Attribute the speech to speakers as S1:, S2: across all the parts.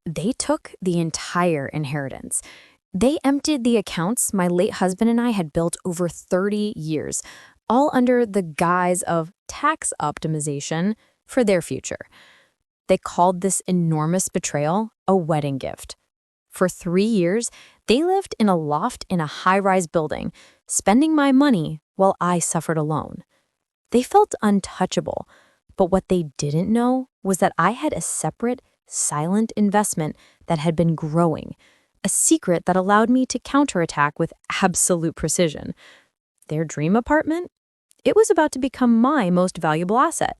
S1: They took the entire inheritance. They emptied the accounts my late husband and I had built over 30 years, all under the guise of tax optimization for their future. They called this enormous betrayal a wedding gift. For 3 years, they lived in a loft in a high-rise building, spending my money while I suffered alone. They felt untouchable, but what they didn't know was that I had a separate, silent investment that had been growing, a secret that allowed me to counterattack with absolute precision. Their dream apartment? It was about to become my most valuable asset.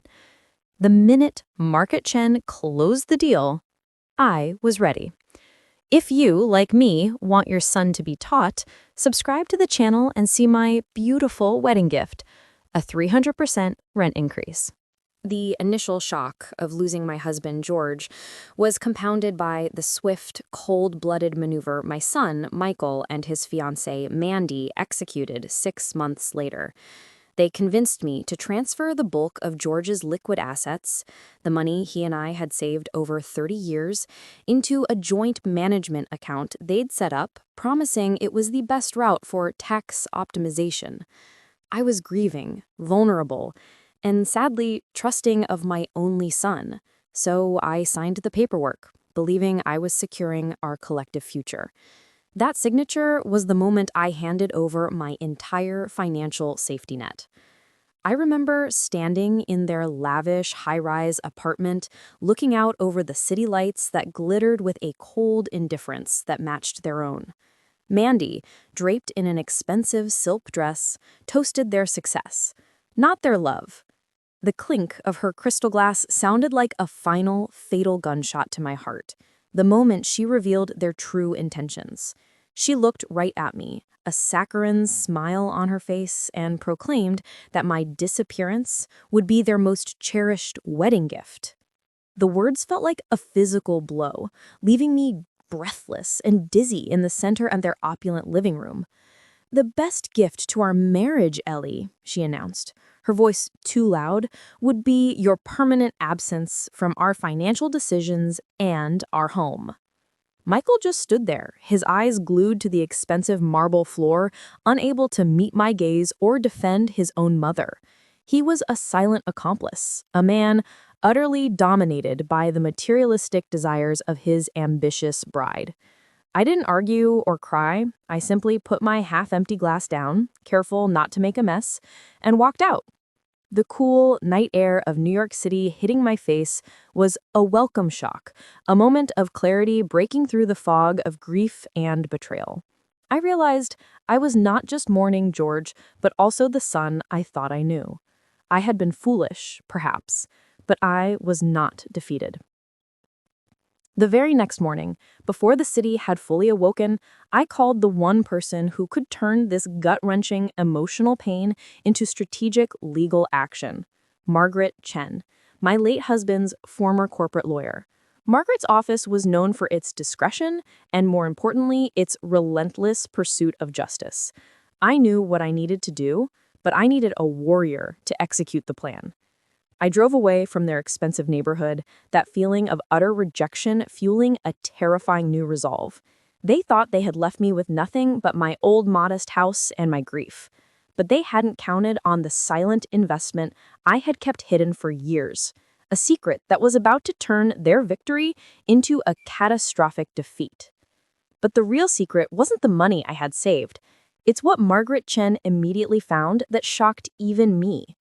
S1: The minute Margaret Chen closed the deal, I was ready. If you, like me, want your son to be taught, subscribe to the channel and see my beautiful wedding gift, a 300% rent increase. The initial shock of losing my husband, George, was compounded by the swift, cold-blooded maneuver my son, Michael, and his fiancée, Mandy, executed 6 months later. They convinced me to transfer the bulk of George's liquid assets, the money he and I had saved over 30 years, into a joint management account they'd set up, promising it was the best route for tax optimization. I was grieving, vulnerable, and sadly trusting of my only son, so I signed the paperwork, believing I was securing our collective future. That signature was the moment I handed over my entire financial safety net. I remember standing in their lavish, high-rise apartment, looking out over the city lights that glittered with a cold indifference that matched their own. Mandy, draped in an expensive silk dress, toasted their success, not their love. The clink of her crystal glass sounded like a final, fatal gunshot to my heart, the moment she revealed their true intentions. She looked right at me, a saccharine smile on her face, and proclaimed that my disappearance would be their most cherished wedding gift. The words felt like a physical blow, leaving me breathless and dizzy in the center of their opulent living room. "The best gift to our marriage, Ellie," she announced, her voice too loud, "would be your permanent absence from our financial decisions and our home." Michael just stood there, his eyes glued to the expensive marble floor, unable to meet my gaze or defend his own mother. He was a silent accomplice, a man utterly dominated by the materialistic desires of his ambitious bride. I didn't argue or cry. I simply put my half-empty glass down, careful not to make a mess, and walked out. The cool night air of New York City hitting my face was a welcome shock, a moment of clarity breaking through the fog of grief and betrayal. I realized I was not just mourning George, but also the son I thought I knew. I had been foolish, perhaps, but I was not defeated. The very next morning, before the city had fully awoken, I called the one person who could turn this gut-wrenching emotional pain into strategic legal action: Margaret Chen, my late husband's former corporate lawyer. Margaret's office was known for its discretion and, more importantly, its relentless pursuit of justice. I knew what I needed to do, but I needed a warrior to execute the plan. I drove away from their expensive neighborhood, that feeling of utter rejection fueling a terrifying new resolve. They thought they had left me with nothing but my old modest house and my grief. But they hadn't counted on the silent investment I had kept hidden for years, a secret that was about to turn their victory into a catastrophic defeat. But the real secret wasn't the money I had saved. It's what Margaret Chen immediately found that shocked even me.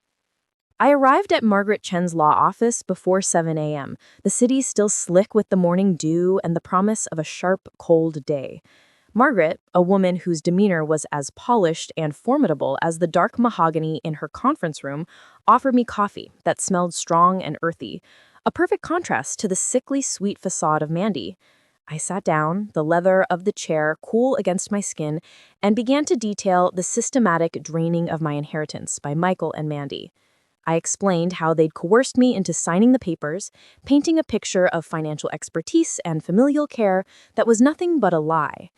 S1: I arrived at Margaret Chen's law office before 7 a.m., the city still slick with the morning dew and the promise of a sharp, cold day. Margaret, a woman whose demeanor was as polished and formidable as the dark mahogany in her conference room, offered me coffee that smelled strong and earthy, a perfect contrast to the sickly sweet facade of Mandy. I sat down, the leather of the chair cool against my skin, and began to detail the systematic draining of my inheritance by Michael and Mandy. I explained how they'd coerced me into signing the papers, painting a picture of financial expertise and familial care that was nothing but a lie.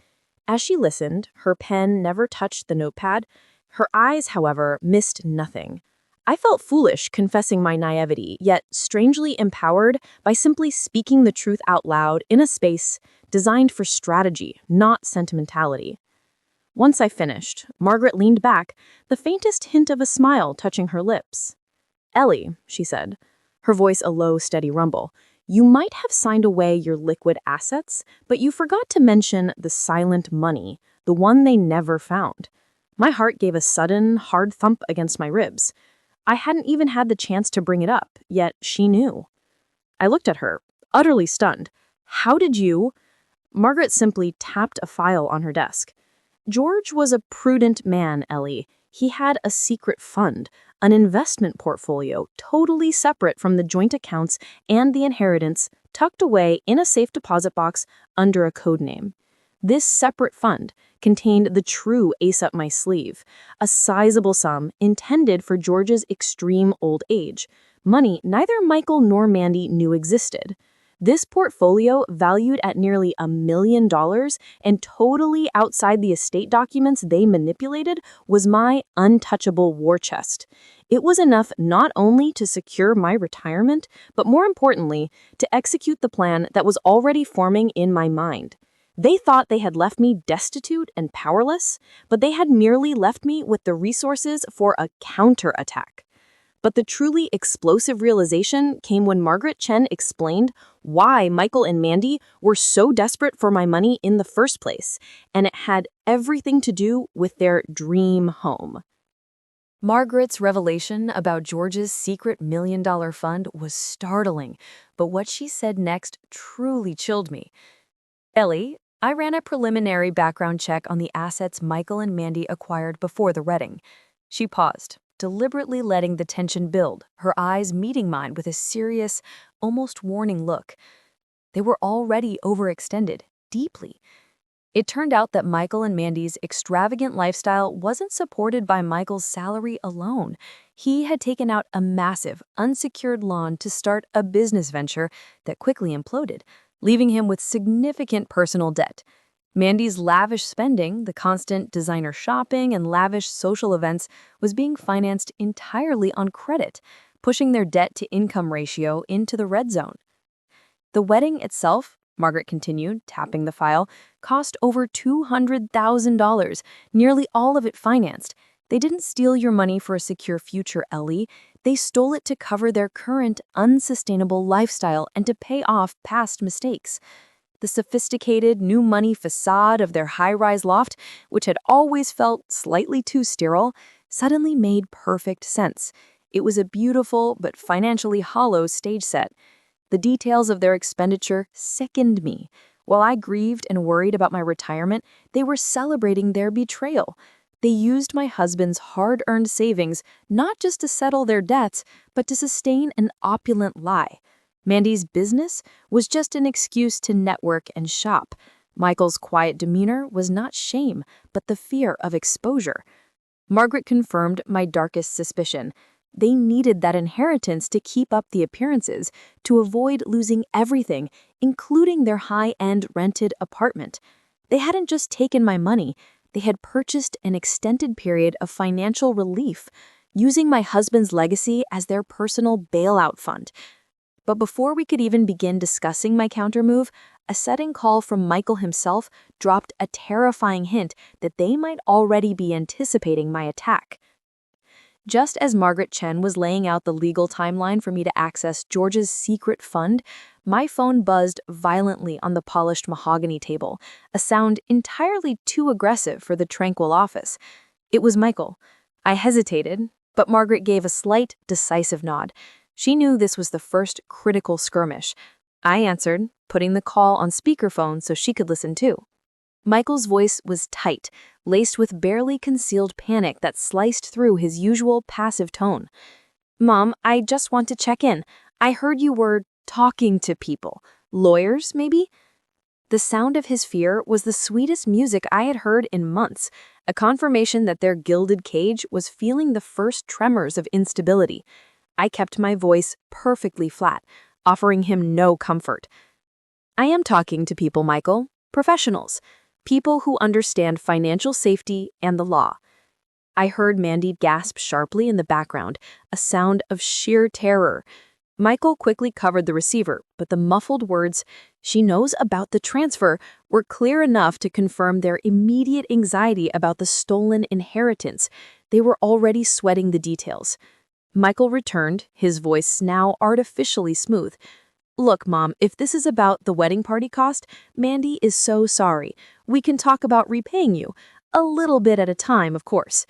S1: As she listened, her pen never touched the notepad. Her eyes, however, missed nothing.
S2: I felt foolish confessing my naivety, yet strangely empowered by simply speaking the truth out loud in a space designed for strategy, not sentimentality. Once I finished, Margaret leaned back, the faintest hint of a smile touching her lips. "Ellie," she said, her voice a low, steady rumble, "you might have signed away your liquid assets, but you forgot to mention the silent money, the one they never found." My heart gave a sudden, hard thump against my ribs. I hadn't even had the chance to bring it up, yet she knew. I looked at her, utterly stunned. "How did you—" Margaret simply tapped a file on her desk. "George was a prudent man, Ellie. He had a secret fund, an investment portfolio totally separate from the joint accounts and the inheritance, tucked away in a safe deposit box under a code name. This separate fund contained the true ace up my sleeve, a sizable sum intended for George's extreme old age, money neither Michael nor Mandy knew existed. This portfolio, valued at nearly $1 million and totally outside the estate documents they manipulated, was my untouchable war chest. It was enough not only to secure my retirement, but more importantly, to execute the plan that was already forming in my mind. They thought they had left me destitute and powerless, but they had merely left me with the resources for a counterattack. But the truly explosive realization came when Margaret Chen explained why Michael and Mandy were so desperate for my money in the first place, and it had everything to do with their dream home.
S1: Margaret's revelation about George's secret million-dollar fund was startling, but what she said next truly chilled me. "Ellie, I ran a preliminary background check on the assets Michael and Mandy acquired before the wedding." She paused, deliberately letting the tension build, her eyes meeting mine with a serious, almost warning look. They were already overextended, deeply. It turned out that Michael and Mandy's extravagant lifestyle wasn't supported by Michael's salary alone. He had taken out a massive, unsecured loan to start a business venture that quickly imploded, leaving him with significant personal debt. Mandy's lavish spending, the constant designer shopping and lavish social events, was being financed entirely on credit, pushing their debt-to-income ratio into the red zone. The wedding itself, Margaret continued, tapping the file, cost over $200,000, nearly all of it financed. They didn't steal your money for a secure future, Ellie. They stole it to cover their current, unsustainable lifestyle and to pay off past mistakes. The sophisticated, new money facade of their high-rise loft, which had always felt slightly too sterile, suddenly made perfect sense. It was a beautiful but financially hollow stage set. The details of their expenditure sickened me. While I grieved and worried about my retirement, they were celebrating their betrayal. They used my husband's hard-earned savings not just to settle their debts, but to sustain an opulent lie. Mandy's business was just an excuse to network and shop. Michael's quiet demeanor was not shame, but the fear of exposure. Margaret confirmed my darkest suspicion. They needed that inheritance to keep up the appearances, to avoid losing everything, including their high-end rented apartment. They hadn't just taken my money, they had purchased an extended period of financial relief, using my husband's legacy as their personal bailout fund. But before we could even begin discussing my countermove, a sudden call from Michael himself dropped a terrifying hint that they might already be anticipating my attack. Just as Margaret Chen was laying out the legal timeline for me to access George's secret fund, my phone buzzed violently on the polished mahogany table, a sound entirely too aggressive for the tranquil office. It was Michael. I hesitated, but Margaret gave a slight, decisive nod. She knew this was the first critical skirmish. I answered, putting the call on speakerphone so she could listen too. Michael's voice was tight, laced with barely concealed panic that sliced through his usual passive tone. "Mom, I just want to check in. I heard you were talking to people. Lawyers, maybe?" The sound of his fear was the sweetest music I had heard in months, a confirmation that their gilded cage was feeling the first tremors of instability. I kept my voice perfectly flat, offering him no comfort. "I am talking to people, Michael. Professionals. People who understand financial safety and the law."
S2: I heard Mandy gasp sharply in the background, a sound of sheer terror. Michael quickly covered the receiver, but the muffled words, "She knows about the transfer," were clear enough to confirm their immediate anxiety about the stolen inheritance. They were already sweating the details. Michael returned, his voice now artificially smooth. "Look, Mom, if this is about the wedding party cost, Mandy is so sorry. We can talk about repaying you. A little bit at a time, of course."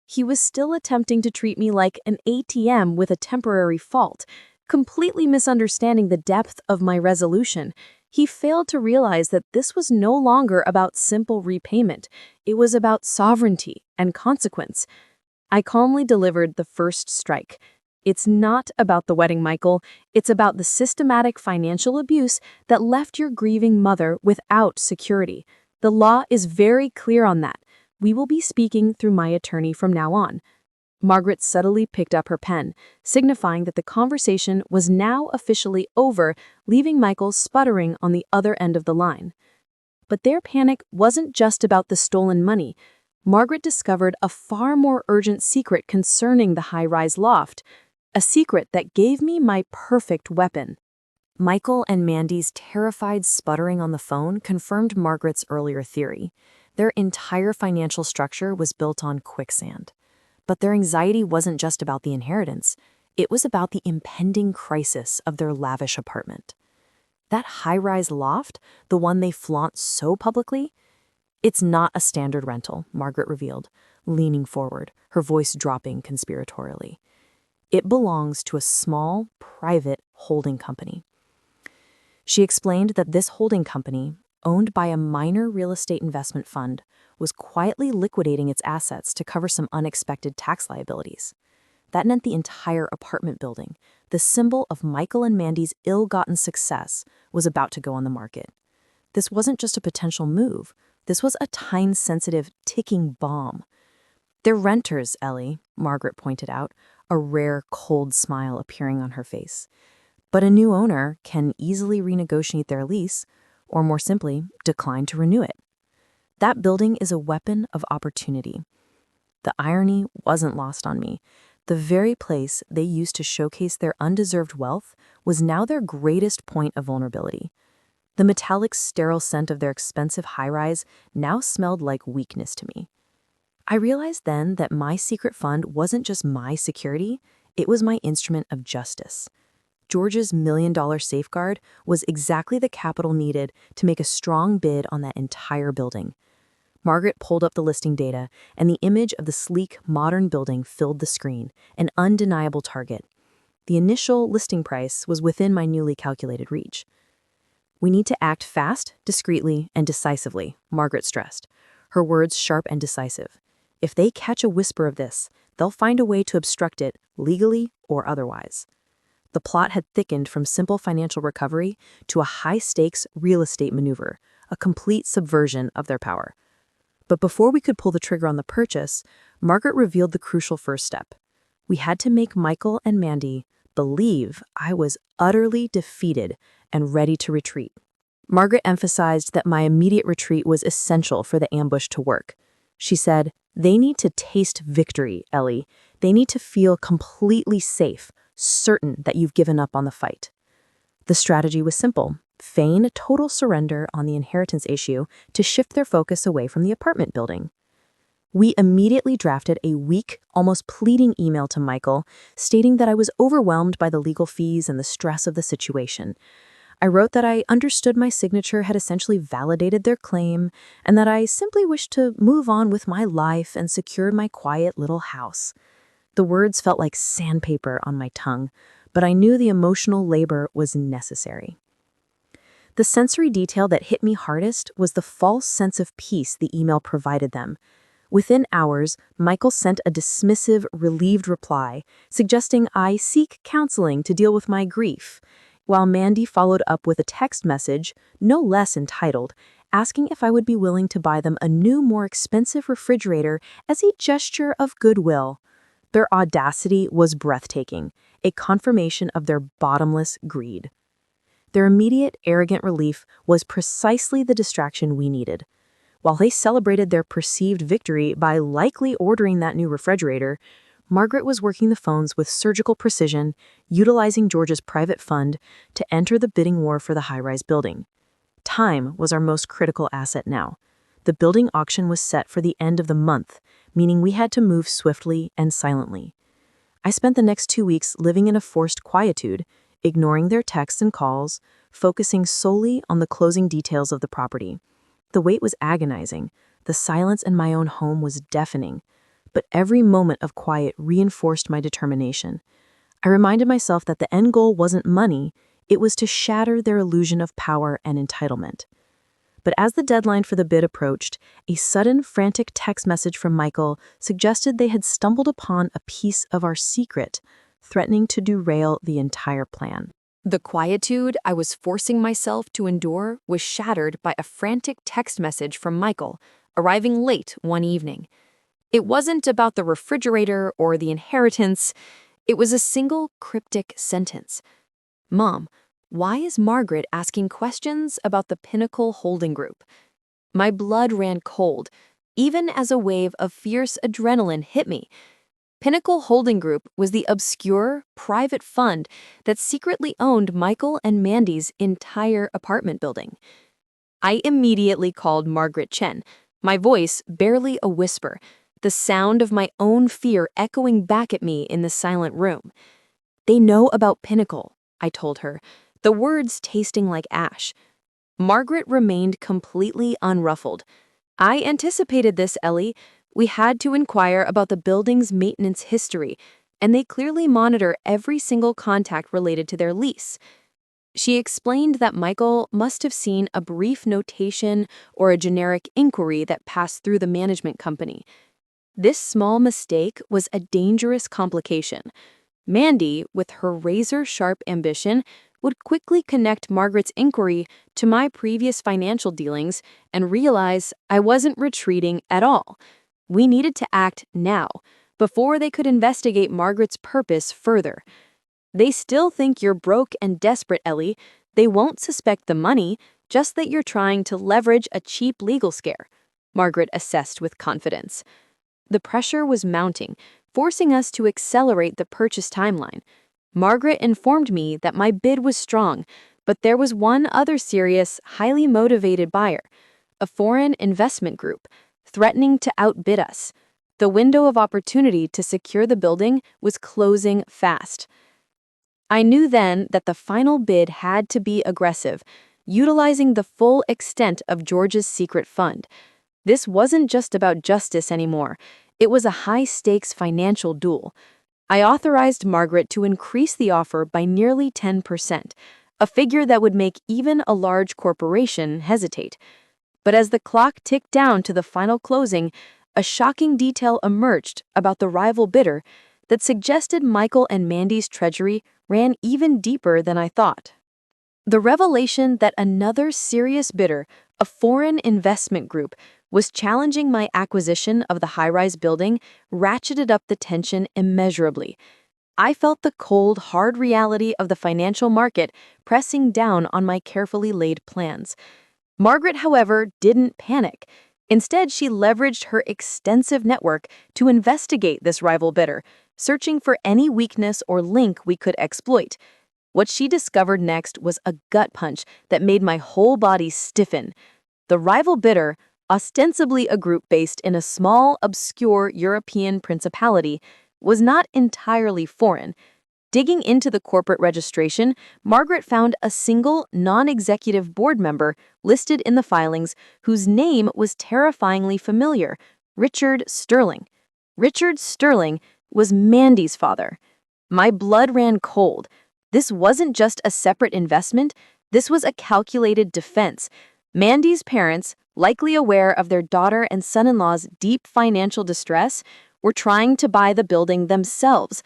S2: He was still attempting to treat me like an ATM with a temporary fault, completely misunderstanding the depth of my resolution. He failed to realize that this was no longer about simple repayment. It was about sovereignty and consequence. I calmly delivered the first strike. "It's not about the wedding, Michael. It's about the systematic financial abuse that left your grieving mother without security. The law is very clear on that. We will be speaking through my attorney from now on." Margaret subtly picked up her pen, signifying that the conversation was now officially over, leaving Michael sputtering on the other end of the line. But their panic wasn't just about the stolen money. Margaret discovered a far more urgent secret concerning the high-rise loft, a secret that gave me my perfect weapon. Michael and Mandy's terrified sputtering on the phone confirmed Margaret's earlier theory. Their entire financial structure was built on quicksand. But their anxiety wasn't just about the inheritance. It was about the impending crisis of their lavish apartment. That high-rise loft, the one they flaunt so publicly, it's not a standard rental, Margaret revealed, leaning forward, her voice dropping conspiratorially. It belongs to a small, private holding company. She explained that this holding company, owned by a minor real estate investment fund, was quietly liquidating its assets to cover some unexpected tax liabilities. That meant the entire apartment building, the symbol of Michael and Mandy's ill-gotten success, was about to go on the market. This wasn't just a potential move. This was a time-sensitive, ticking bomb. "They're renters, Ellie," Margaret pointed out, a rare, cold smile appearing on her face. "But a new owner can easily renegotiate their lease, or more simply, decline to renew it. That building is a weapon of opportunity." The irony wasn't lost on me. The very place they used to showcase their undeserved wealth was now their greatest point of vulnerability. The metallic, sterile scent of their expensive high-rise now smelled like weakness to me. I realized then that my secret fund wasn't just my security, it was my instrument of justice. George's $1 million safeguard was exactly the capital needed to make a strong bid on that entire building. Margaret pulled up the listing data, and the image of the sleek, modern building filled the screen, an undeniable target. The initial listing price was within my newly calculated reach. "We need to act fast, discreetly, and decisively," Margaret stressed, her words sharp and decisive. "If they catch a whisper of this, they'll find a way to obstruct it, legally or otherwise." The plot had thickened from simple financial recovery to a high-stakes real estate maneuver, a complete subversion of their power. But before we could pull the trigger on the purchase, Margaret revealed the crucial first step. We had to make Michael and Mandy believe I was utterly defeated and ready to retreat. Margaret emphasized that my immediate retreat was essential for the ambush to work. She said, "They need to taste victory, Ellie. They need to feel completely safe, certain that you've given up on the fight." The strategy was simple. Feign total surrender on the inheritance issue to shift their focus away from the apartment building. We immediately drafted a weak, almost pleading email to Michael, stating that I was overwhelmed by the legal fees and the stress of the situation. I wrote that I understood my signature had essentially validated their claim, and that I simply wished to move on with my life and secure my quiet little house. The words felt like sandpaper on my tongue, but I knew the emotional labor was necessary. The sensory detail that hit me hardest was the false sense of peace the email provided them. Within hours, Michael sent a dismissive, relieved reply, suggesting I seek counseling to deal with my grief, while Mandy followed up with a text message, no less entitled, asking if I would be willing to buy them a new, more expensive refrigerator as a gesture of goodwill. Their audacity was breathtaking, a confirmation of their bottomless greed. Their immediate, arrogant relief was precisely the distraction we needed. While they celebrated their perceived victory by likely ordering that new refrigerator, Margaret was working the phones with surgical precision, utilizing George's private fund to enter the bidding war for the high-rise building. Time was our most critical asset now. The building auction was set for the end of the month, meaning we had to move swiftly and silently. I spent the next 2 weeks living in a forced quietude, ignoring their texts and calls, focusing solely on the closing details of the property. The wait was agonizing. The silence in my own home was deafening. But every moment of quiet reinforced my determination. I reminded myself that the end goal wasn't money, it was to shatter their illusion of power and entitlement. But as the deadline for the bid approached, a sudden, frantic text message from Michael suggested they had stumbled upon a piece of our secret, threatening to derail the entire plan.
S1: The quietude I was forcing myself to endure was shattered by a frantic text message from Michael, arriving late one evening. It wasn't about the refrigerator or the inheritance. It was a single cryptic sentence. "Mom, why is Margaret asking questions about the Pinnacle Holding Group?" My blood ran cold, even as a wave of fierce adrenaline hit me. Pinnacle Holding Group was the obscure, private fund that secretly owned Michael and Mandy's entire apartment building. I immediately called Margaret Chen, my voice barely a whisper, the sound of my own fear echoing back at me in the silent room. "They know about Pinnacle," I told her, the words tasting like ash. Margaret remained completely unruffled. "I anticipated this, Ellie. We had to inquire about the building's maintenance history, and they clearly monitor every single contact related to their lease." She explained that Michael must have seen a brief notation or a generic inquiry that passed through the management company. This small mistake was a dangerous complication. Mandy, with her razor-sharp ambition, would quickly connect Margaret's inquiry to my previous financial dealings and realize I wasn't retreating at all. We needed to act now, before they could investigate Margaret's purpose further. "They still think you're broke and desperate, Ellie. They won't suspect the money, just that you're trying to leverage a cheap legal scare," Margaret assessed with confidence. The pressure was mounting, forcing us to accelerate the purchase timeline. Margaret informed me that my bid was strong, but there was one other serious, highly motivated buyer, a foreign investment group, threatening to outbid us. The window of opportunity to secure the building was closing fast. I knew then that the final bid had to be aggressive, utilizing the full extent of George's secret fund. This wasn't just about justice anymore. It was a high-stakes financial duel. I authorized Margaret to increase the offer by nearly 10%, a figure that would make even a large corporation hesitate. But as the clock ticked down to the final closing, a shocking detail emerged about the rival bidder that suggested Michael and Mandy's treachery ran even deeper than I thought. The revelation that another serious bidder, a foreign investment group, was challenging my acquisition of the high-rise building ratcheted up the tension immeasurably. I felt the cold, hard reality of the financial market pressing down on my carefully laid plans. Margaret, however, didn't panic. Instead, she leveraged her extensive network to investigate this rival bidder, searching for any weakness or link we could exploit. What she discovered next was a gut punch that made my whole body stiffen. The rival bidder, ostensibly a group based in a small, obscure European principality, was not entirely foreign. Digging into the corporate registration, Margaret found a single, non-executive board member listed in the filings whose name was terrifyingly familiar: Richard Sterling. Richard Sterling was Mandy's father. My blood ran cold. This wasn't just a separate investment, this was a calculated defense. Mandy's parents, likely aware of their daughter and son-in-law's deep financial distress, were trying to buy the building themselves.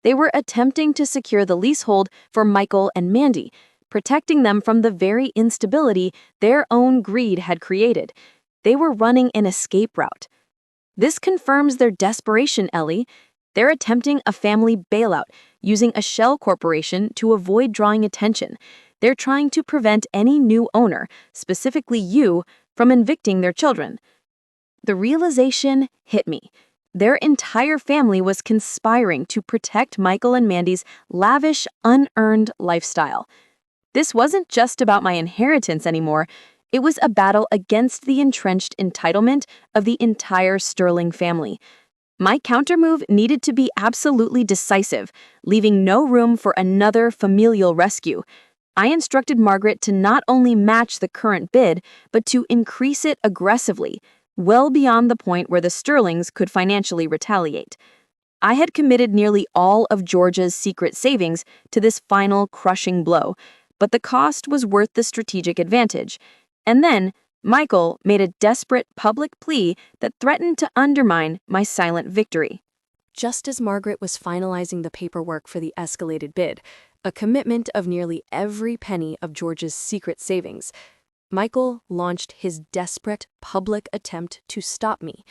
S1: They were attempting to secure the leasehold for Michael and Mandy, protecting them from the very instability their own greed had created. They were running an escape route. This confirms their desperation, Ellie. They're attempting a family bailout, using a shell corporation to avoid drawing attention.
S2: They're trying to prevent any new owner, specifically you, from evicting their children. The realization hit me. Their entire family was conspiring to protect Michael and Mandy's lavish, unearned lifestyle. This wasn't just about my inheritance anymore. It was a battle against the entrenched entitlement of the entire Sterling family. My countermove needed to be absolutely decisive, leaving no room for another familial rescue. I instructed Margaret to not only match the current bid, but to increase it aggressively, well beyond the point where the Sterlings could financially retaliate. I had committed nearly all of Georgia's secret savings to this final crushing blow, but the cost was worth the strategic advantage. And then, Michael made a desperate public plea that threatened to undermine my silent victory.
S3: Just as Margaret was finalizing the paperwork for the escalated bid, a commitment of nearly every penny of George's secret savings, Michael launched his desperate public attempt to stop me.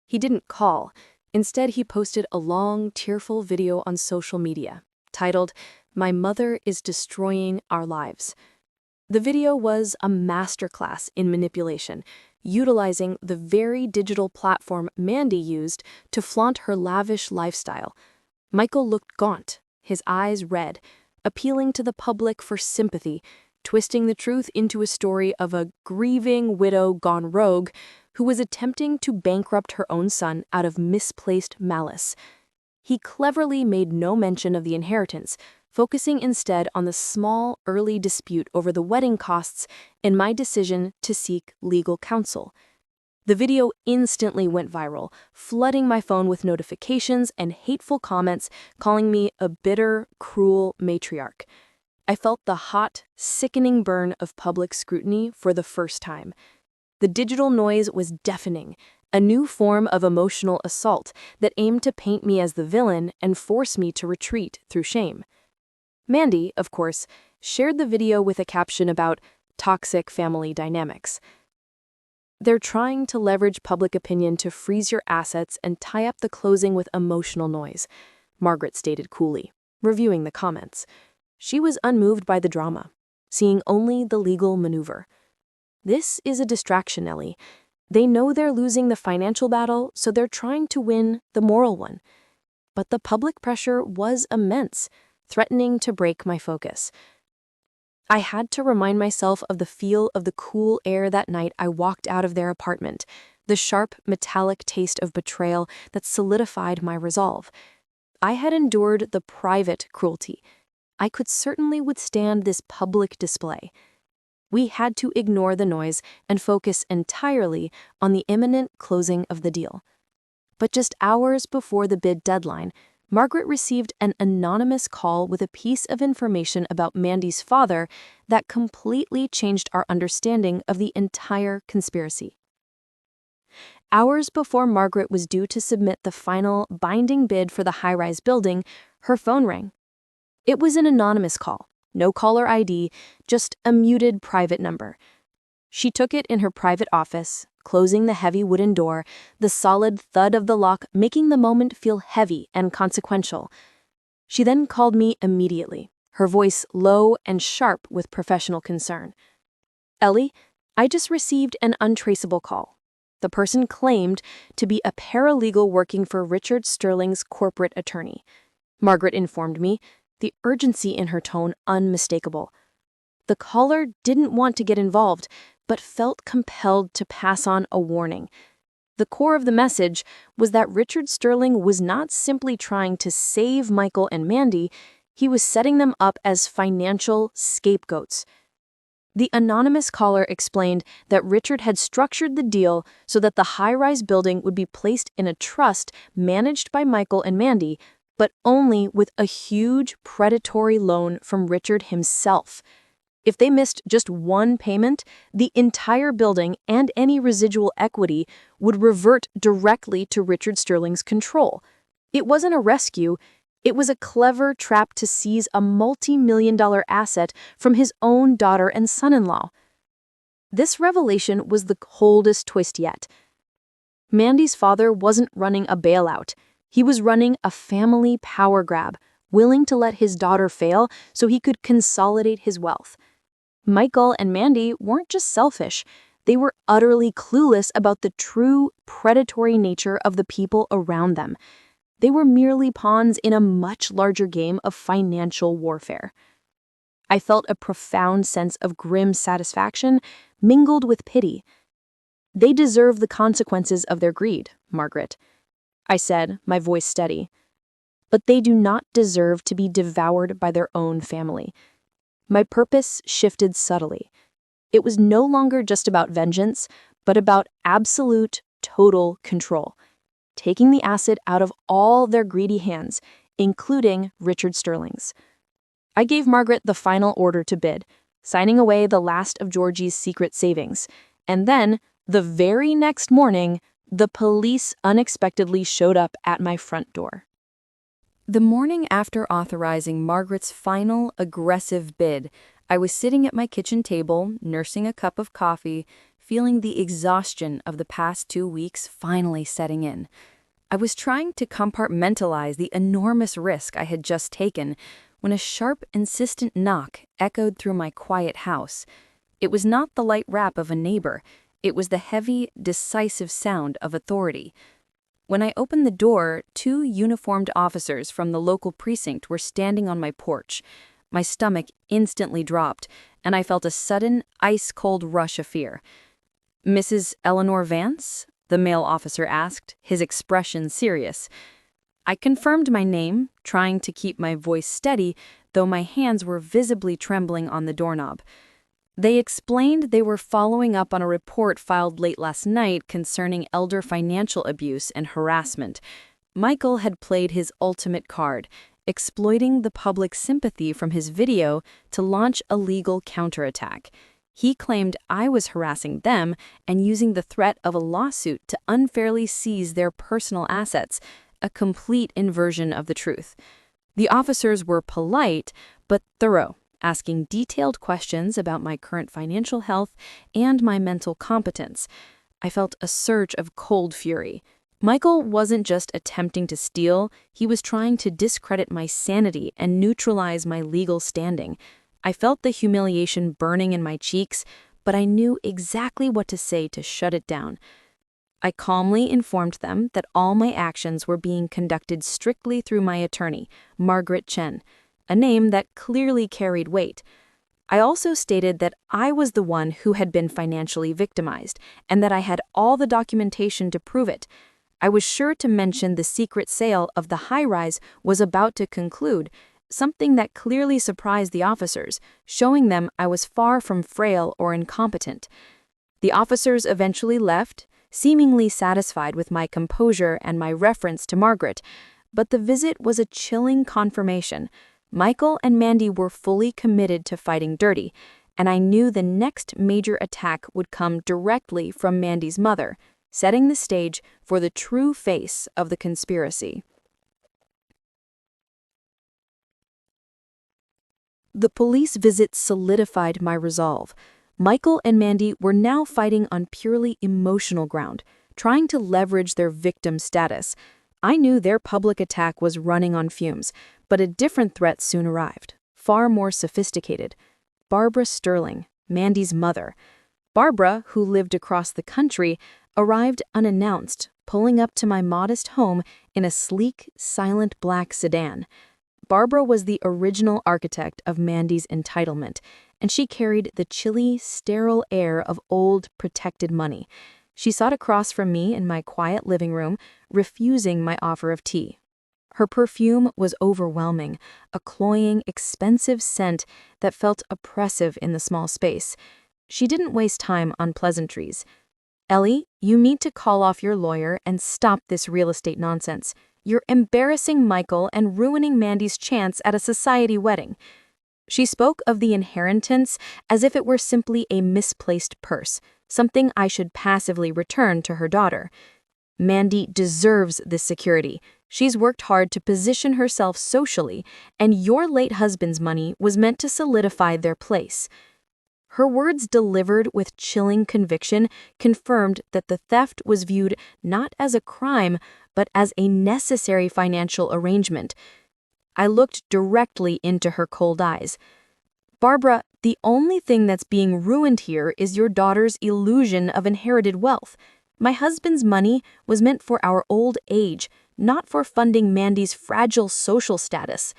S3: He didn't call. Instead, he posted a long, tearful video on social media, titled, "My Mother is Destroying Our Lives." The video was a masterclass in manipulation, utilizing the very digital platform Mandy used to flaunt her lavish lifestyle. Michael looked gaunt, his eyes red, appealing to the public for sympathy, twisting the truth into a story of a grieving widow gone rogue who was attempting to bankrupt her own son out of misplaced malice. He cleverly made no mention of the inheritance, focusing instead on the small, early dispute over the wedding costs and my decision to seek legal counsel. The video instantly went viral, flooding my phone with notifications and hateful comments calling me a bitter, cruel matriarch. I felt the hot, sickening burn of public scrutiny for the first time. The digital noise was deafening, a new form of emotional assault that aimed to paint me as the villain and force me to retreat through shame. Mandy, of course, shared the video with a caption about toxic family dynamics. "They're trying to leverage public opinion to freeze your assets and tie up the closing with emotional noise," Margaret stated coolly, reviewing the comments. She was unmoved by the drama, seeing only the legal maneuver. "This is a distraction, Ellie. They know they're losing the financial battle, so they're trying to win the moral one." But the public pressure was immense, threatening to break my focus. I had to remind myself of the feel of the cool air that night I walked out of their apartment, the sharp, metallic taste of betrayal that solidified my resolve. I had endured the private cruelty. I could certainly withstand this public display. We had to ignore the noise and focus entirely on the imminent closing of the deal. But just hours before the bid deadline, Margaret received an anonymous call with a piece of information about Mandy's father that completely changed our understanding of the entire conspiracy. Hours before Margaret was due to submit the final binding bid for the high-rise building, her phone rang. It was an anonymous call, no caller ID, just a muted private number. She took it in her private office, closing the heavy wooden door, the solid thud of the lock making the moment feel heavy and consequential. She then called me immediately, her voice low and sharp with professional concern. "Ellie, I just received an untraceable call. The person claimed to be a paralegal working for Richard Sterling's corporate attorney," Margaret informed me, the urgency in her tone unmistakable. The caller didn't want to get involved, but felt compelled to pass on a warning. The core of the message was that Richard Sterling was not simply trying to save Michael and Mandy, he was setting them up as financial scapegoats. The anonymous caller explained that Richard had structured the deal so that the high-rise building would be placed in a trust managed by Michael and Mandy, but only with a huge predatory loan from Richard himself. If they missed just one payment, the entire building and any residual equity would revert directly to Richard Sterling's control. It wasn't a rescue, it was a clever trap to seize a multi-million-dollar asset from his own daughter and son-in-law. This revelation was the coldest twist yet. Mandy's father wasn't running a bailout. He was running a family power grab, willing to let his daughter fail so he could consolidate his wealth.
S2: Michael and Mandy weren't just selfish, they were utterly clueless about the true predatory nature of the people around them. They were merely pawns in a much larger game of financial warfare. I felt a profound sense of grim satisfaction mingled with pity. They deserve the consequences of their greed, Margaret, I said, my voice steady. But they do not deserve to be devoured by their own family. My purpose shifted subtly. It was no longer just about vengeance, but about absolute, total control, taking the acid out of all their greedy hands, including Richard Sterling's. I gave Margaret the final order to bid, signing away the last of Georgie's secret savings, and then, the very next morning, the police unexpectedly showed up at my front door.
S3: The morning after authorizing Margaret's final, aggressive bid, I was sitting at my kitchen table, nursing a cup of coffee, feeling the exhaustion of the past 2 weeks finally setting in. I was trying to compartmentalize the enormous risk I had just taken when a sharp, insistent knock echoed through my quiet house. It was not the light rap of a neighbor. It was the heavy, decisive sound of authority. When I opened the door, 2 uniformed officers from the local precinct were standing on my porch. My stomach instantly dropped, and I felt a sudden, ice-cold rush of fear. "Mrs. Eleanor Vance?" the male officer asked, his expression serious. I confirmed my name, trying to keep my voice steady, though my hands were visibly trembling on the doorknob. They explained they were following up on a report filed late last night concerning elder financial abuse and harassment. Michael had played his ultimate card, exploiting the public sympathy from his video to launch a legal counterattack. He claimed I was harassing them and using the threat of a lawsuit to unfairly seize their personal assets, a complete inversion of the truth. The officers were polite, but thorough, asking detailed questions about my current financial health and my mental competence. I felt a surge of cold fury. Michael wasn't just attempting to steal, he was trying to discredit my sanity and neutralize my legal standing. I felt the humiliation burning in my cheeks, but I knew exactly what to say to shut it down. I calmly informed them that all my actions were being conducted strictly through my attorney, Margaret Chen, a name that clearly carried weight. I also stated that I was the one who had been financially victimized, and that I had all the documentation to prove it. I was sure to mention the secret sale of the high-rise was about to conclude, something that clearly surprised the officers, showing them I was far from frail or incompetent. The officers eventually left, seemingly satisfied with my composure and my reference to Margaret, but the visit was a chilling confirmation. Michael and Mandy were fully committed to fighting dirty, and I knew the next major attack would come directly from Mandy's mother, setting the stage for the true face of the conspiracy. The police visit solidified my resolve. Michael and Mandy were now fighting on purely emotional ground, trying to leverage their victim status. I knew their public attack was running on fumes, but a different threat soon arrived, far more sophisticated. Barbara Sterling, Mandy's mother. Barbara, who lived across the country, arrived unannounced, pulling up to my modest home in a sleek, silent black sedan. Barbara was the original architect of Mandy's entitlement, and she carried the chilly, sterile air of old, protected money. She sat across from me in my quiet living room, refusing my offer of tea. Her perfume was overwhelming, a cloying, expensive scent that felt oppressive in the small space. She didn't waste time on pleasantries. "Ellie, you need to call off your lawyer and stop this real estate nonsense. You're embarrassing Michael and ruining Mandy's chance at a society wedding." She spoke of the inheritance as if it were simply a misplaced purse, something I should passively return to her daughter. "Mandy deserves this security. She's worked hard to position herself socially, and your late husband's money was meant to solidify their place." Her words, delivered with chilling conviction, confirmed that the theft was viewed not as a crime, but as a necessary financial arrangement. I looked directly into her cold eyes.
S2: Barbara, the only thing that's being ruined here is your daughter's illusion of inherited wealth. My husband's money was meant for our old age, not for funding Mandy's fragile social status.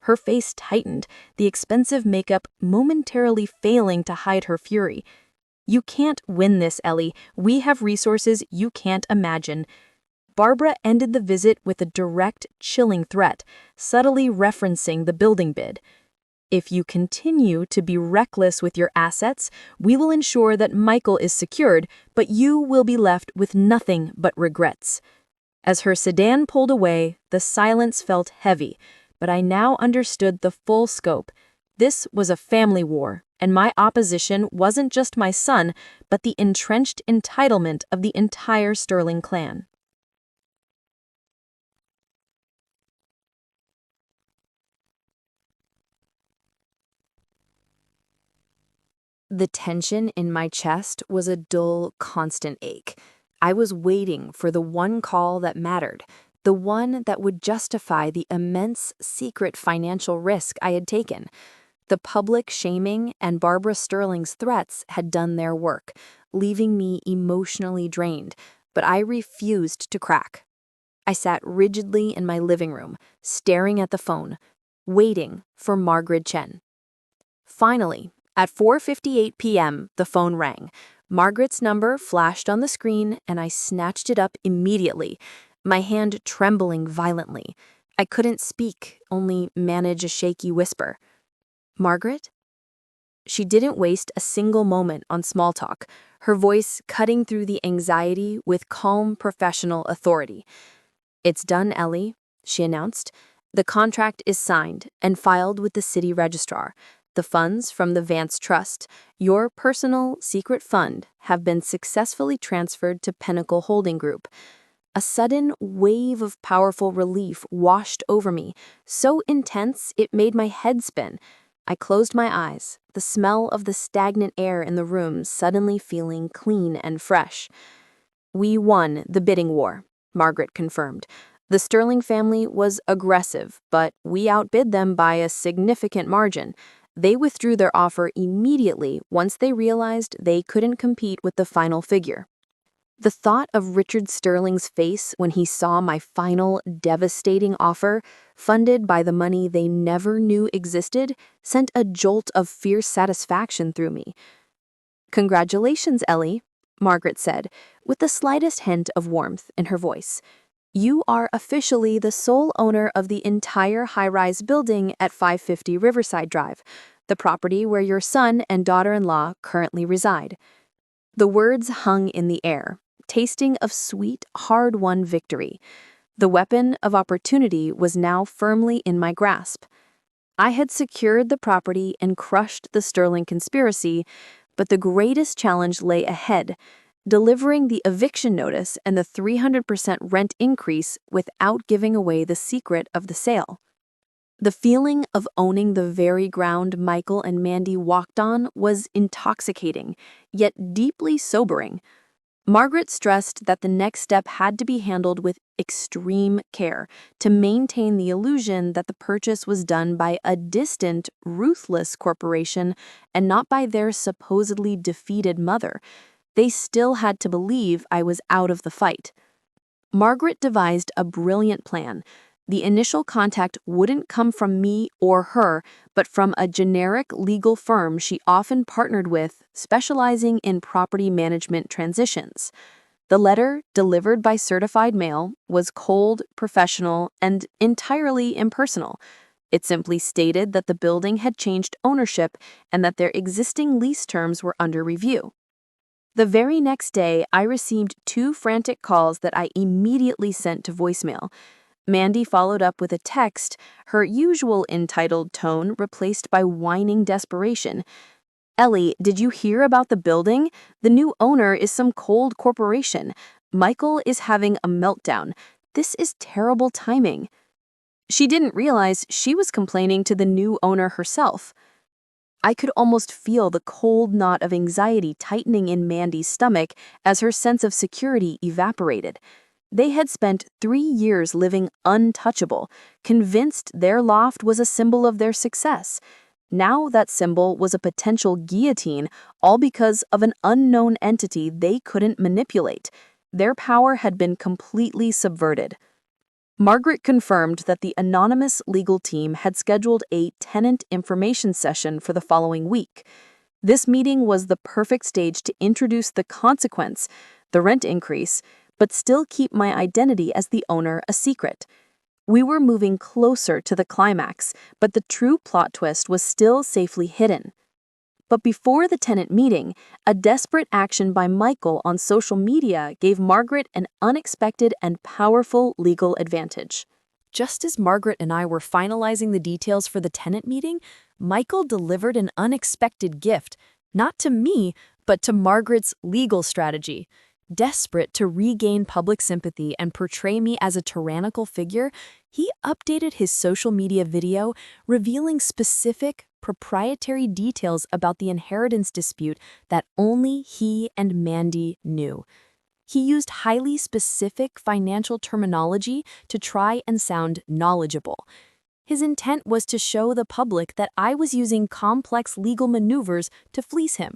S2: Her face tightened, the expensive makeup momentarily failing to hide her fury. You can't win this, Ellie. We have resources you can't imagine. Barbara ended the visit with a direct, chilling threat, subtly referencing the building bid. If you continue to be reckless with your assets, we will ensure that Michael is secured, but you will be left with nothing but regrets. As her sedan pulled away, the silence felt heavy, but I now understood the full scope. This was a family war, and my opposition wasn't just my son, but the entrenched entitlement of the entire Sterling clan.
S3: The tension in my chest was a dull, constant ache. I was waiting for the one call that mattered, the one that would justify the immense, secret financial risk I had taken. The public shaming and Barbara Sterling's threats had done their work, leaving me emotionally drained, but I refused to crack. I sat rigidly in my living room, staring at the phone, waiting for Margaret Chen. Finally, at 4:58 p.m., the phone rang. Margaret's number flashed on the screen, and I snatched it up immediately, my hand trembling violently. I couldn't speak, only manage a shaky whisper. "Margaret?" She didn't waste a single moment on small talk, her voice cutting through the anxiety with calm professional authority. "It's done, Ellie," she announced. "The contract is signed and filed with the city registrar. The funds from the Vance Trust, your personal secret fund, have been successfully transferred to Pinnacle Holding Group." A sudden wave of powerful relief washed over me, so intense it made my head spin. I closed my eyes, the smell of the stagnant air in the room suddenly feeling clean and fresh. "We won the bidding war," Margaret confirmed. "The Sterling family was aggressive, but we outbid them by a significant margin. They withdrew their offer immediately once they realized they couldn't compete with the final figure." The thought of Richard Sterling's face when he saw my final, devastating offer, funded by the money they never knew existed, sent a jolt of fierce satisfaction through me. "Congratulations, Ellie," Margaret said, with the slightest hint of warmth in her voice. "You are officially the sole owner of the entire high-rise building at 550 Riverside Drive, the property where your son and daughter-in-law currently reside." The words hung in the air, tasting of sweet, hard-won victory. The weapon of opportunity was now firmly in my grasp. I had secured the property and crushed the Sterling conspiracy, but the greatest challenge lay ahead: delivering the eviction notice and the 300% rent increase without giving away the secret of the sale. The feeling of owning the very ground Michael and Mandy walked on was intoxicating, yet deeply sobering. Margaret stressed that the next step had to be handled with extreme care to maintain the illusion that the purchase was done by a distant, ruthless corporation and not by their supposedly defeated mother. They still had to believe I was out of the fight. Margaret devised a brilliant plan. The initial contact wouldn't come from me or her, but from a generic legal firm she often partnered with, specializing in property management transitions. The letter, delivered by certified mail, was cold, professional, and entirely impersonal. It simply stated that the building had changed ownership and that their existing lease terms were under review. The very next day, I received 2 frantic calls that I immediately sent to voicemail. Mandy followed up with a text, her usual entitled tone replaced by whining desperation. "Ellie, did you hear about the building? The new owner is some cold corporation. Michael is having a meltdown. This is terrible timing." She didn't realize she was complaining to the new owner herself. I could almost feel the cold knot of anxiety tightening in Mandy's stomach as her sense of security evaporated. They had spent 3 years living untouchable, convinced their loft was a symbol of their success.
S2: Now that symbol was a potential guillotine, all because of an unknown entity they couldn't manipulate. Their power had been completely subverted. Margaret confirmed that the anonymous legal team had scheduled a tenant information session for the following week. This meeting was the perfect stage to introduce the consequence, the rent increase, but still keep my identity as the owner a secret. We were moving closer to the climax, but the true plot twist was still safely hidden. But before the tenant meeting, a desperate action by Michael on social media gave Margaret an unexpected and powerful legal advantage.
S3: Just as Margaret and I were finalizing the details for the tenant meeting, Michael delivered an unexpected gift, not to me, but to Margaret's legal strategy. Desperate to regain public sympathy and portray me as a tyrannical figure, he updated his social media video, revealing specific, proprietary details about the inheritance dispute that only he and Mandy knew. He used highly specific financial terminology to try and sound knowledgeable. His intent was to show the public that I was using complex legal maneuvers to fleece him.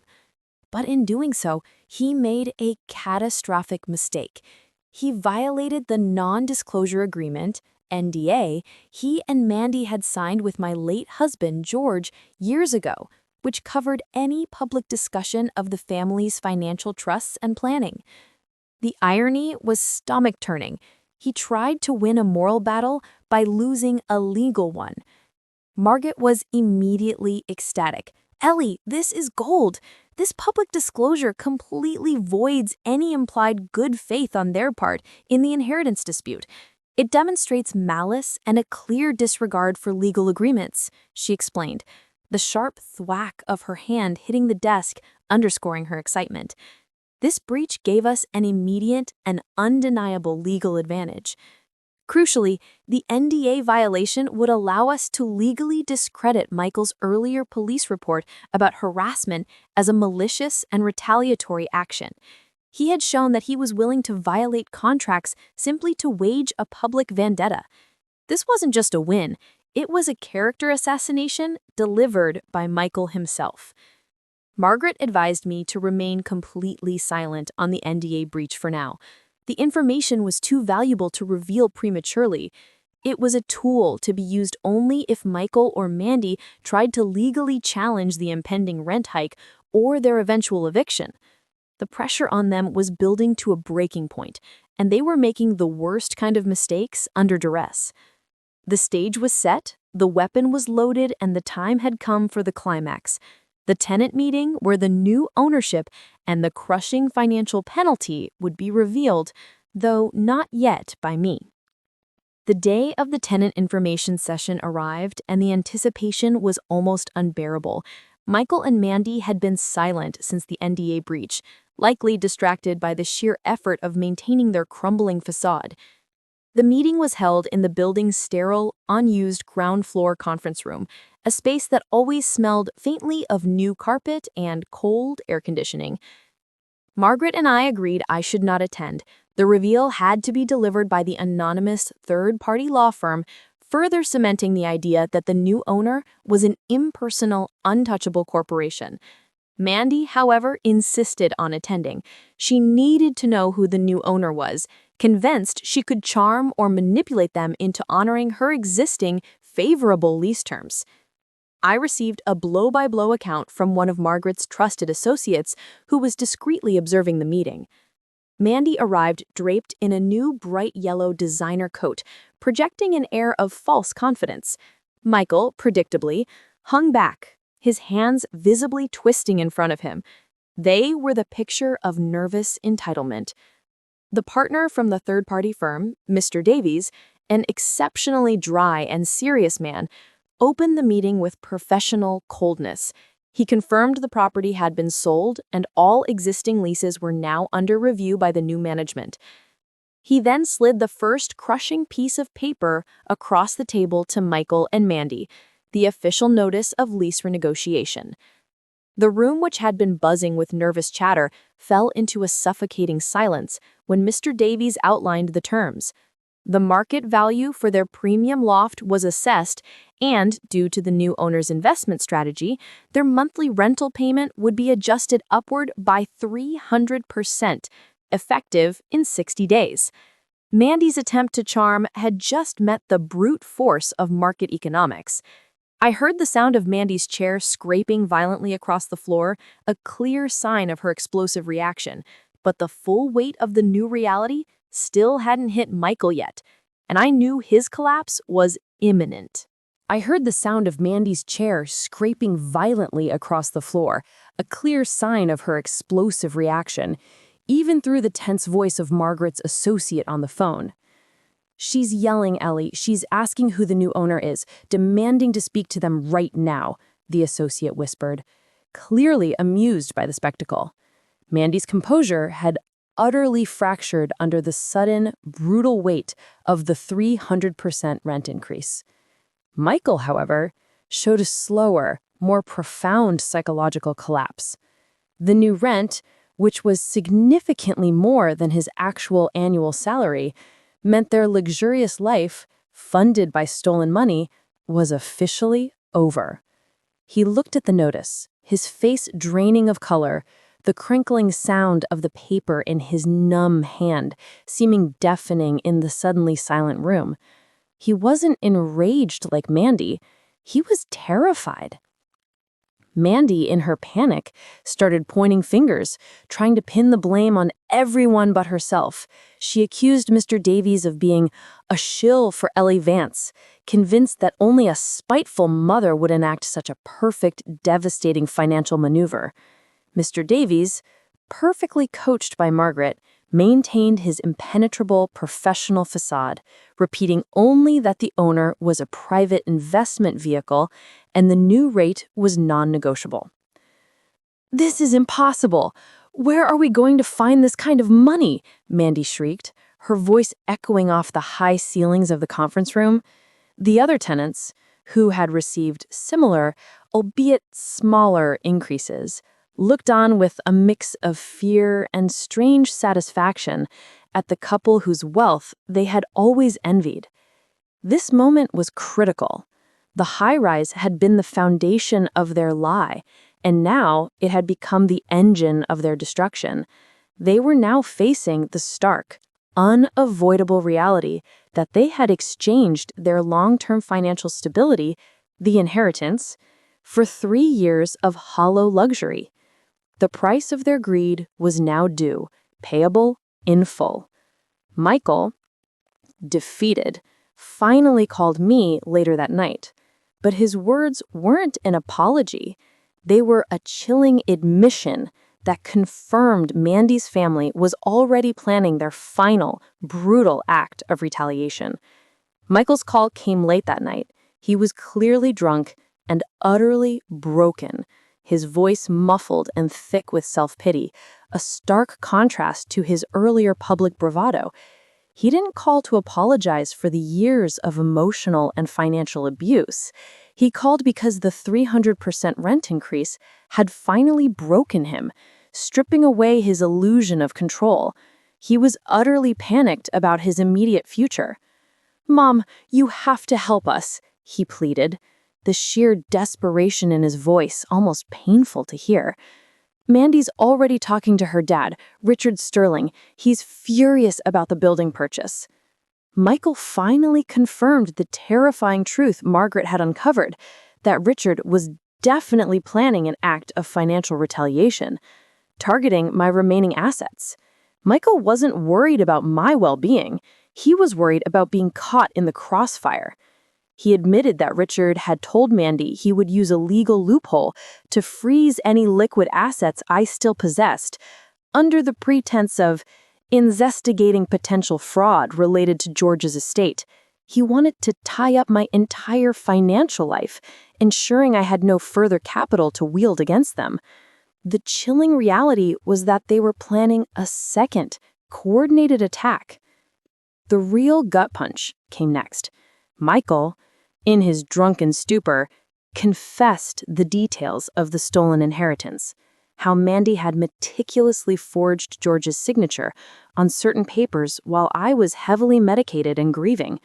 S3: But in doing so, he made a catastrophic mistake. He violated the non-disclosure agreement, NDA, he and Mandy had signed with my late husband, George, years ago, which covered any public discussion of the family's financial trusts and planning. The irony was stomach-turning. He tried to win a moral battle by losing a legal one. Margaret was immediately ecstatic. "Ellie, this is gold. This public disclosure completely voids any implied good faith on their part in the inheritance dispute. It demonstrates malice and a clear disregard for legal agreements," she explained, the sharp thwack of her hand hitting the desk underscoring her excitement. This breach gave us an immediate and undeniable legal advantage. Crucially, the NDA violation would allow us to legally discredit Michael's earlier police report about harassment as a malicious and retaliatory action. He had shown that he was willing to violate contracts simply to wage a public vendetta. This wasn't just a win, it was a character assassination delivered by Michael himself. Margaret advised me to remain completely silent on the NDA breach for now. The information was too valuable to reveal prematurely. It was a tool to be used only if Michael or Mandy tried to legally challenge the impending rent hike or their eventual eviction. The pressure on them was building to a breaking point, and they were making the worst kind of mistakes under duress. The stage was set, the weapon was loaded, and the time had come for the climax. The tenant meeting where the new ownership and the crushing financial penalty would be revealed, though not yet by me. The day of the tenant information session arrived, and the anticipation was almost unbearable. Michael and Mandy had been silent since the NDA breach, likely distracted by the sheer effort of maintaining their crumbling facade. The meeting was held in the building's sterile, unused ground floor conference room, a space that always smelled faintly of new carpet and cold air conditioning. Margaret and I agreed I should not attend. The reveal had to be delivered by the anonymous third-party law firm, further cementing the idea that the new owner was an impersonal, untouchable corporation. Mandy, however, insisted on attending. She needed to know who the new owner was, convinced she could charm or manipulate them into honoring her existing favorable lease terms. I received a blow-by-blow account from one of Margaret's trusted associates who was discreetly observing the meeting. Mandy arrived draped in a new bright yellow designer coat, projecting an air of false confidence. Michael, predictably, hung back, his hands visibly twisting in front of him. They were the picture of nervous entitlement. The partner from the third-party firm, Mr. Davies, an exceptionally dry and serious man, opened the meeting with professional coldness. He confirmed the property had been sold and all existing leases were now under review by the new management. He then slid the first crushing piece of paper across the table to Michael and Mandy, the official notice of lease renegotiation. The room, which had been buzzing with nervous chatter, fell into a suffocating silence when Mr. Davies outlined the terms.
S2: The market value for their premium loft was assessed, and due to the new owner's investment strategy, their monthly rental payment would be adjusted upward by 300%, effective in 60 days. Mandy's attempt to charm had just met the brute force of market economics. I heard the sound of Mandy's chair scraping violently across the floor, a clear sign of her explosive reaction, but the full weight of the new reality still hadn't hit Michael yet, and I knew his collapse was imminent. I heard the sound of Mandy's chair scraping violently across the floor, a clear sign of her explosive reaction, even through the tense voice of Margaret's associate on the phone. "She's yelling, Ellie. She's asking who the new owner is, demanding to speak to them right now," the associate whispered, clearly amused by the spectacle. Mandy's composure had utterly fractured under the sudden, brutal weight of the 300% rent increase. Michael, however, showed a slower, more profound psychological collapse. The new rent, which was significantly more than his actual annual salary, meant their luxurious life, funded by stolen money, was officially over. He looked at the notice, his face draining of color, the crinkling sound of the paper in his numb hand seeming deafening in the suddenly silent room. He wasn't enraged like Mandy. He was terrified. Mandy, in her panic, started pointing fingers, trying to pin the blame on everyone but herself. She accused Mr. Davies of being a shill for Ellie Vance, convinced that only a spiteful mother would enact such a perfect, devastating financial maneuver. Mr. Davies, perfectly coached by Margaret, maintained his impenetrable professional facade, repeating only that the owner was a private investment vehicle and the new rate was non-negotiable. "This is impossible. Where are we going to find this kind of money?" Mandy shrieked, her voice echoing off the high ceilings of the conference room. The other tenants, who had received similar, albeit smaller, increases, looked on with a mix of fear and strange satisfaction at the couple whose wealth they had always envied. This moment was critical. The high-rise had been the foundation of their lie, and now it had become the engine of their destruction. They were now facing the stark, unavoidable reality that they had exchanged their long-term financial stability, the inheritance, for 3 years of hollow luxury. The price of their greed was now due, payable in full. Michael, defeated, finally called me later that night. But his words weren't an apology. They were a chilling admission that confirmed Mandy's family was already planning their final, brutal act of retaliation. Michael's call came late that night. He was clearly drunk and utterly broken, his voice muffled and thick with self-pity, a stark contrast to his earlier public bravado. He didn't call to apologize for the years of emotional and financial abuse. He called because the 300% rent increase had finally broken him, stripping away his illusion of control. He was utterly panicked about his immediate future. "Mom, you have to help us," he pleaded, the sheer desperation in his voice almost painful to hear. "Mandy's already talking to her dad, Richard Sterling. He's furious about the building purchase." Michael finally confirmed the terrifying truth Margaret had uncovered, that Richard was definitely planning an act of financial retaliation, targeting my remaining assets. Michael wasn't worried about my well-being. He was worried about being caught in the crossfire. He admitted that Richard had told Mandy he would use a legal loophole to freeze any liquid assets I still possessed, under the pretense of investigating potential fraud related to George's estate. He wanted to tie up my entire financial life, ensuring I had no further capital to wield against them. The chilling reality was that they were planning a second, coordinated attack. The real gut punch came next. Michael, in his drunken stupor, confessed the details of the stolen inheritance. how Mandy had meticulously forged George's signature on certain papers while I was heavily medicated and grieving.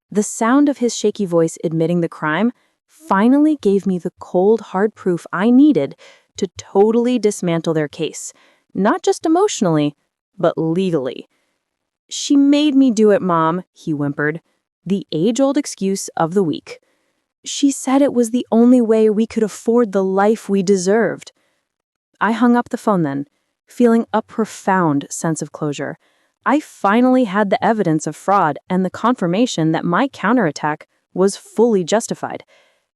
S2: The sound of his shaky voice admitting the crime finally gave me the cold, hard proof I needed to totally dismantle their case, not just emotionally, but legally. "She made me do it, Mom," he whimpered, the age-old excuse of the week. "She said it was the only way we could afford the life we deserved." I hung up the phone then, feeling a profound sense of closure. I finally had the evidence of fraud and the confirmation that my counterattack was fully justified.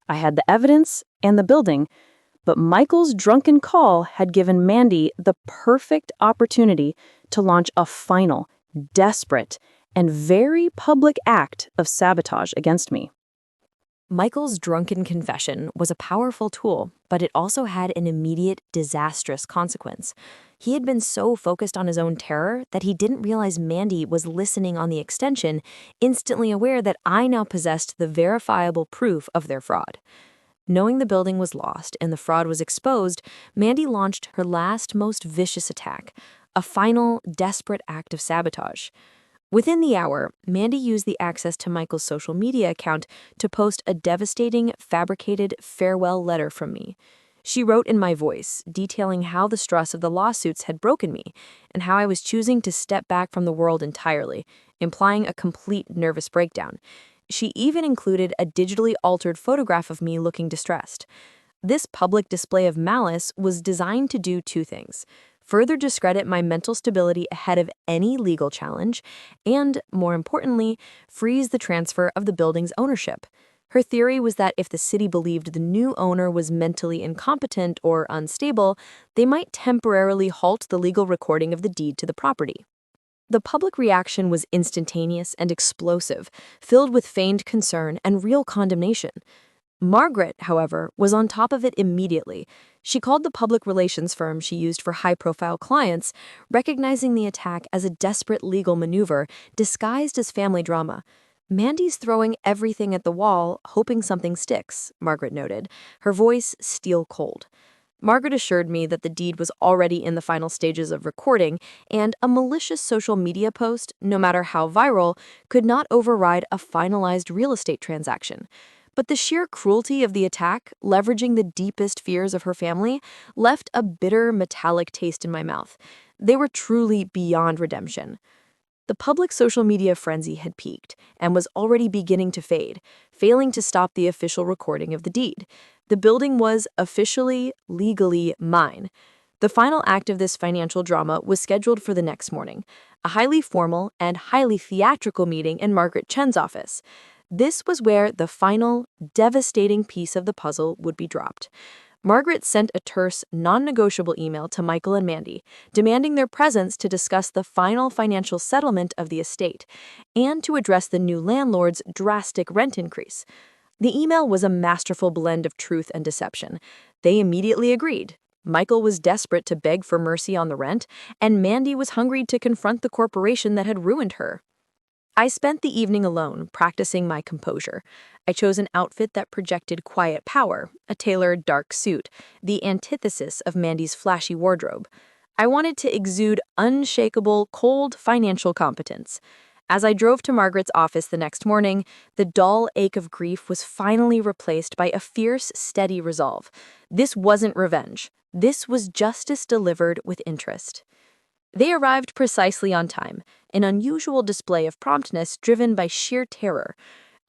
S2: I had the evidence and the building, but Michael's drunken call had given Mandy the perfect opportunity to launch a final, desperate, and very public act of sabotage against me.
S1: Michael's drunken confession was a powerful tool, but it also had an immediate, disastrous consequence. He had been so focused on his own terror that he didn't realize Mandy was listening on the extension, instantly aware that I now possessed the verifiable proof of their fraud. Knowing the building was lost and the fraud was exposed, Mandy launched her last, most vicious attack, a final, desperate act of sabotage. Within the hour, Mandy used the access to Michael's social media account to post a devastating, fabricated farewell letter from me. She wrote in my voice, detailing how the stress of the lawsuits had broken me and how I was choosing to step back from the world entirely, implying a complete nervous breakdown. She even included a digitally altered photograph of me looking distressed. This public display of malice was designed to do two things: further discredit my mental stability ahead of any legal challenge, and, more importantly, freeze the transfer of the building's ownership. Her theory was that if the city believed the new owner was mentally incompetent or unstable, they might temporarily halt the legal recording of the deed to the property. The public reaction was instantaneous and explosive, filled with feigned concern and real condemnation. Margaret, however, was on top of it immediately. She called the public relations firm she used for high-profile clients, recognizing the attack as a desperate legal maneuver disguised as family drama. "Mandy's throwing everything at the wall, hoping something sticks," Margaret noted, her voice steel cold. Margaret assured me that the deed was already in the final stages of recording, and a malicious social media post, no matter how viral, could not override a finalized real estate transaction. But the sheer cruelty of the attack, leveraging the deepest fears of her family, left a bitter, metallic taste in my mouth. They were truly beyond redemption. The public social media frenzy had peaked and was already beginning to fade, failing to stop the official recording of the deed. The building was officially, legally mine. The final act of this financial drama was scheduled for the next morning, a highly formal and highly theatrical meeting in Margaret Chen's office. This was where the final, devastating piece of the puzzle would be dropped. Margaret sent a terse, non-negotiable email to Michael and Mandy, demanding their presence to discuss the final financial settlement of the estate and to address the new landlord's drastic rent increase. The email was a masterful blend of truth and deception. They immediately agreed. Michael was desperate to beg for mercy on the rent, and Mandy was hungry to confront the corporation that had ruined her. I spent the evening alone, practicing my composure. I chose an outfit that projected quiet power, a tailored dark suit, the antithesis of Mandy's flashy wardrobe. I wanted to exude unshakable, cold financial competence. As I drove to Margaret's office the next morning, the dull ache of grief was finally replaced by a fierce, steady resolve. This wasn't revenge. This was justice delivered with interest. They arrived precisely on time, an unusual display of promptness driven by sheer terror.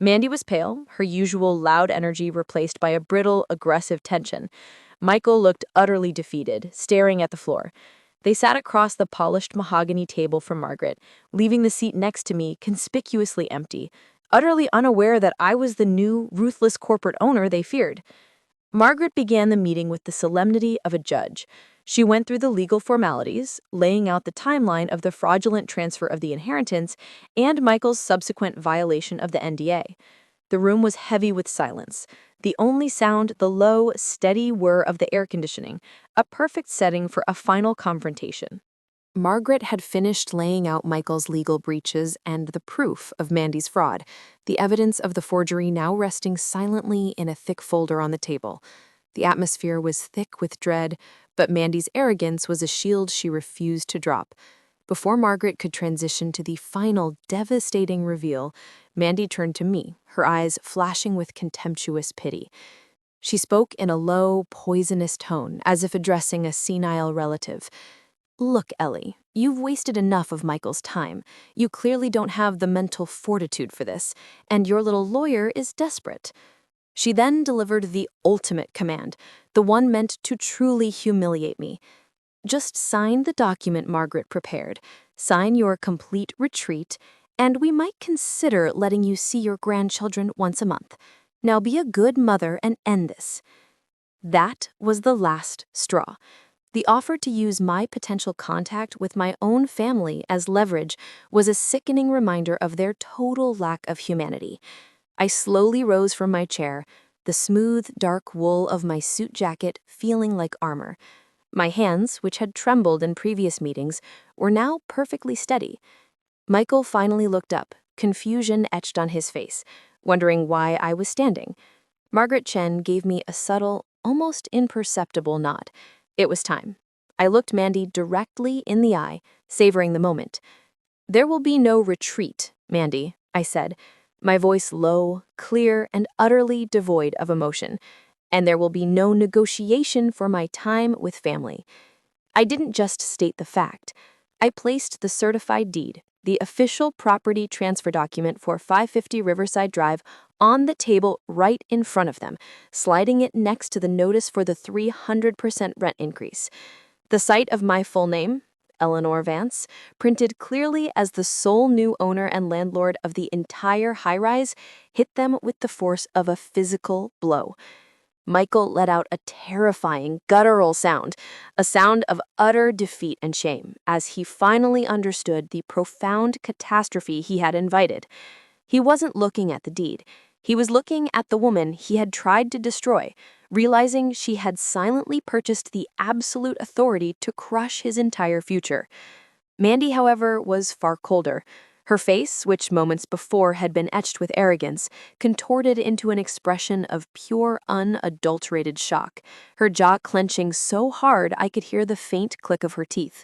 S1: Mandy was pale, her usual loud energy replaced by a brittle, aggressive tension. Michael looked utterly defeated, staring at the floor. They sat across the polished mahogany table from Margaret, leaving the seat next to me conspicuously empty, utterly unaware that I was the new, ruthless corporate owner they feared. Margaret began the meeting with the solemnity of a judge. She went through the legal formalities, laying out the timeline of the fraudulent transfer of the inheritance and Michael's subsequent violation of the NDA. The room was heavy with silence, the only sound the low, steady whir of the air conditioning, a perfect setting for a final confrontation. Margaret had finished laying out Michael's legal breaches and the proof of Mandy's fraud, the evidence of the forgery now resting silently in a thick folder on the table. The atmosphere was thick with dread,
S3: But Mandy's arrogance was a shield she refused to drop. Before Margaret could transition to the final devastating reveal, Mandy turned to me, her eyes flashing with contemptuous pity. She spoke in a low, poisonous tone, as if addressing a senile relative. "Look, Ellie, you've wasted enough of Michael's time. You clearly don't have the mental fortitude for this, and your little lawyer is desperate." She then delivered the ultimate command, the one meant to truly humiliate me. "Just sign the document Margaret prepared, sign your complete retreat, and we might consider letting you see your grandchildren once a month. Now be a good mother and end this." That was the last straw. The offer to use my potential contact with my own family as leverage was a sickening reminder of their total lack of humanity. I slowly rose from my chair, the smooth, dark wool of my suit jacket feeling like armor. My hands, which had trembled in previous meetings, were now perfectly steady. Michael finally looked up, confusion etched on his face, wondering why I was standing. Margaret Chen gave me a subtle, almost imperceptible nod. It was time. I looked Mandy directly in the eye, savoring the moment. "There will be no retreat, Mandy," I said, my voice low, clear, and utterly devoid of emotion. "And there will be no negotiation for my time with family." I didn't just state the fact. I placed the certified deed, the official property transfer document for 550 Riverside Drive, on the table right in front of them, sliding it next to the notice for the 300% rent increase. The sight of my full name, Eleanor Vance, printed clearly as the sole new owner and landlord of the entire high-rise, hit them with the force of a physical blow. Michael let out a terrifying, guttural sound, a sound of utter defeat and shame, as he finally understood the profound catastrophe he had invited. He wasn't looking at the deed. He was looking at the woman he had tried to destroy, realizing she had silently purchased the absolute authority to crush his entire future. Mandy, however, was far colder. Her face, which moments before had been etched with arrogance, contorted into an expression of pure, unadulterated shock, her jaw clenching so hard I could hear the faint click of her teeth.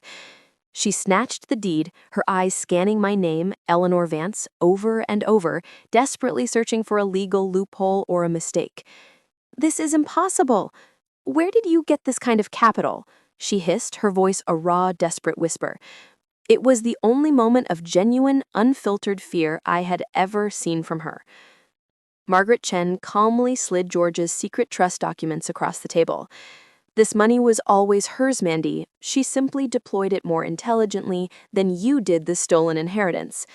S3: She snatched the deed, her eyes scanning my name, Eleanor Vance, over and over, desperately searching for a legal loophole or a mistake. "This is impossible. Where did you get this kind of capital?" she hissed, her voice a raw, desperate whisper. It was the only moment of genuine, unfiltered fear I had ever seen from her. Margaret Chen calmly slid George's secret trust documents across the table. "This money was always hers, Mandy. She simply deployed it more intelligently than you did the stolen inheritance."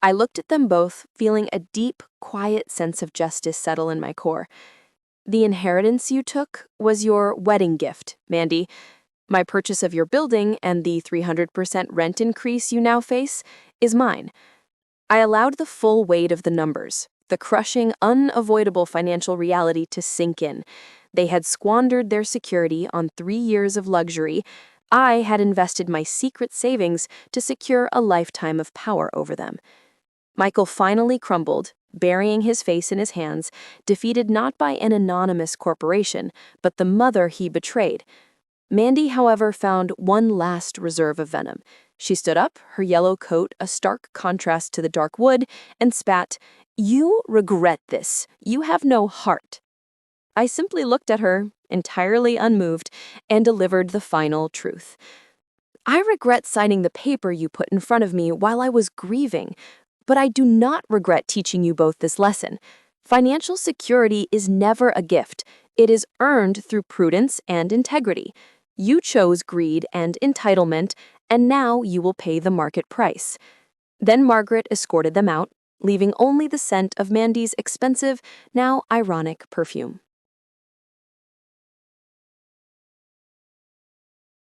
S3: I looked at them both, feeling a deep, quiet sense of justice settle in my core. "The inheritance you took was your wedding gift, Mandy. My purchase of your building and the 300% rent increase you now face is mine." I allowed the full weight of the numbers, the crushing, unavoidable financial reality to sink in. They had squandered their security on 3 years of luxury. I had invested my secret savings to secure a lifetime of power over them. Michael finally crumbled, burying his face in his hands, defeated not by an anonymous corporation, but the mother he betrayed. Mandy, however, found one last reserve of venom. She stood up, her yellow coat a stark contrast to the dark wood, and spat, "You regret this. You have no heart." I simply looked at her, entirely unmoved, and delivered the final truth. "I regret signing the paper you put in front of me while I was grieving, but I do not regret teaching you both this lesson. Financial security is never a gift. It is earned through prudence and integrity. You chose greed and entitlement, and now you will pay the market price." Then Margaret escorted them out, leaving only the scent of Mandy's expensive, now ironic perfume.